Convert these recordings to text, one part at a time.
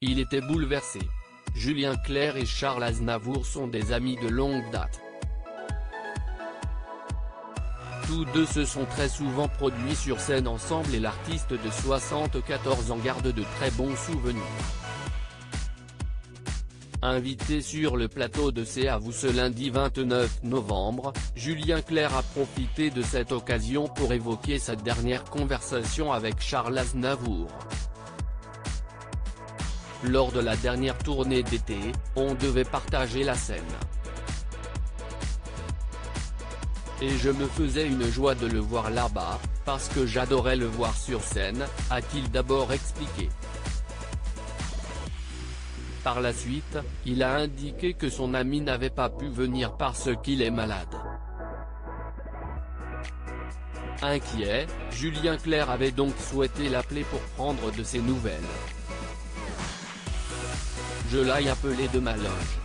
il était bouleversé. Julien Clerc et Charles Aznavour sont des amis de longue date. Tous deux se sont très souvent produits sur scène ensemble et l'artiste de 74 ans garde de très bons souvenirs. Invité sur le plateau de C'est à vous ce lundi 29 novembre, Julien Clerc a profité de cette occasion pour évoquer sa dernière conversation avec Charles Aznavour. Lors de la dernière tournée d'été, on devait partager la scène. Et je me faisais une joie de le voir là-bas, parce que j'adorais le voir sur scène, a-t-il d'abord expliqué. Par la suite, il a indiqué que son ami n'avait pas pu venir parce qu'il est malade. Inquiet, Julien Clerc avait donc souhaité l'appeler pour prendre de ses nouvelles. Je l'ai appelé de ma loge.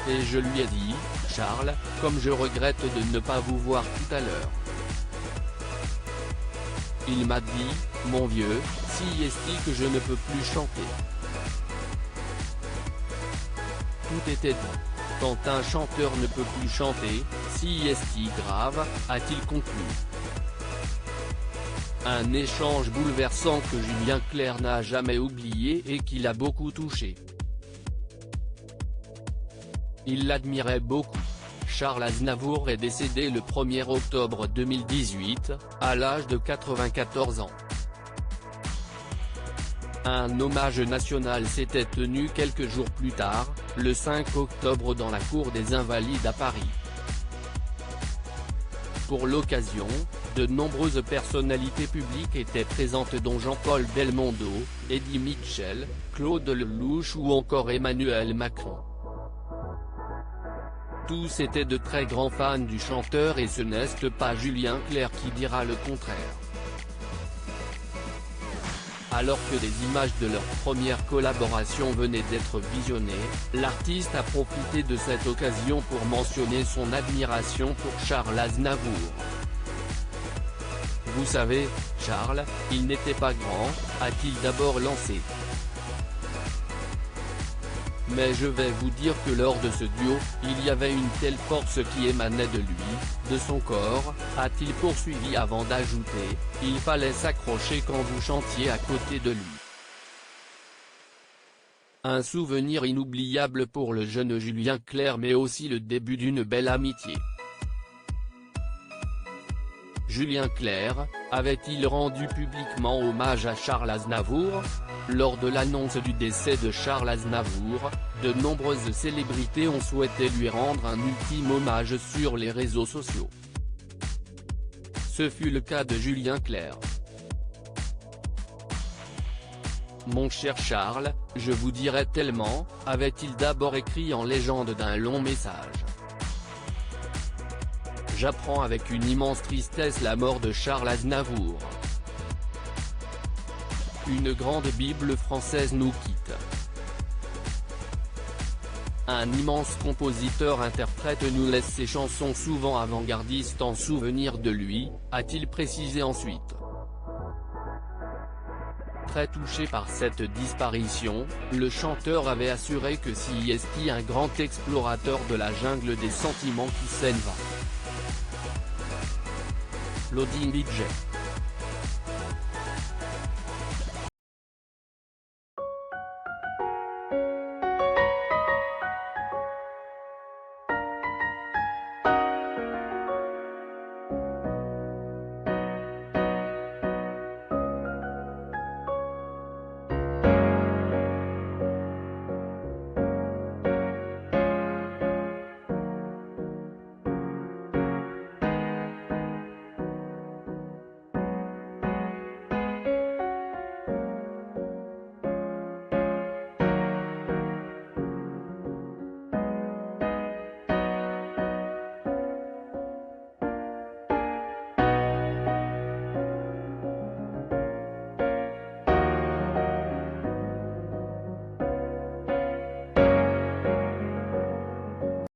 Et je lui ai dit, Charles, comme je regrette de ne pas vous voir tout à l'heure. Il m'a dit, mon vieux, si est-il que je ne peux plus chanter. Tout était dit. Quand un chanteur ne peut plus chanter, si est-il grave, a-t-il conclu. Un échange bouleversant que Julien Clerc n'a jamais oublié et qui l'a beaucoup touché. Il l'admirait beaucoup. Charles Aznavour est décédé le 1er octobre 2018, à l'âge de 94 ans. Un hommage national s'était tenu quelques jours plus tard, le 5 octobre dans la cour des Invalides à Paris. Pour l'occasion, de nombreuses personnalités publiques étaient présentes dont Jean-Paul Belmondo, Eddie Mitchell, Claude Lelouch ou encore Emmanuel Macron. Tous étaient de très grands fans du chanteur et ce n'est pas Julien Clerc qui dira le contraire. Alors que des images de leur première collaboration venaient d'être visionnées, l'artiste a profité de cette occasion pour mentionner son admiration pour Charles Aznavour. Vous savez, Charles, il n'était pas grand, a-t-il d'abord lancé. Mais je vais vous dire que lors de ce duo, il y avait une telle force qui émanait de lui, de son corps, a-t-il poursuivi avant d'ajouter, il fallait s'accrocher quand vous chantiez à côté de lui. Un souvenir inoubliable pour le jeune Julien Clerc mais aussi le début d'une belle amitié. Julien Clerc, avait-il rendu publiquement hommage à Charles Aznavour? Lors de l'annonce du décès de Charles Aznavour, de nombreuses célébrités ont souhaité lui rendre un ultime hommage sur les réseaux sociaux. Ce fut le cas de Julien Clerc. Mon cher Charles, je vous dirais tellement, avait-il d'abord écrit en légende d'un long message. J'apprends avec une immense tristesse la mort de Charles Aznavour. Une grande Bible française nous quitte. Un immense compositeur-interprète nous laisse ses chansons souvent avant-gardistes en souvenir de lui, a-t-il précisé ensuite. Très touché par cette disparition, le chanteur avait assuré que si est un grand explorateur de la jungle des sentiments qui s'en va. Loading Budget.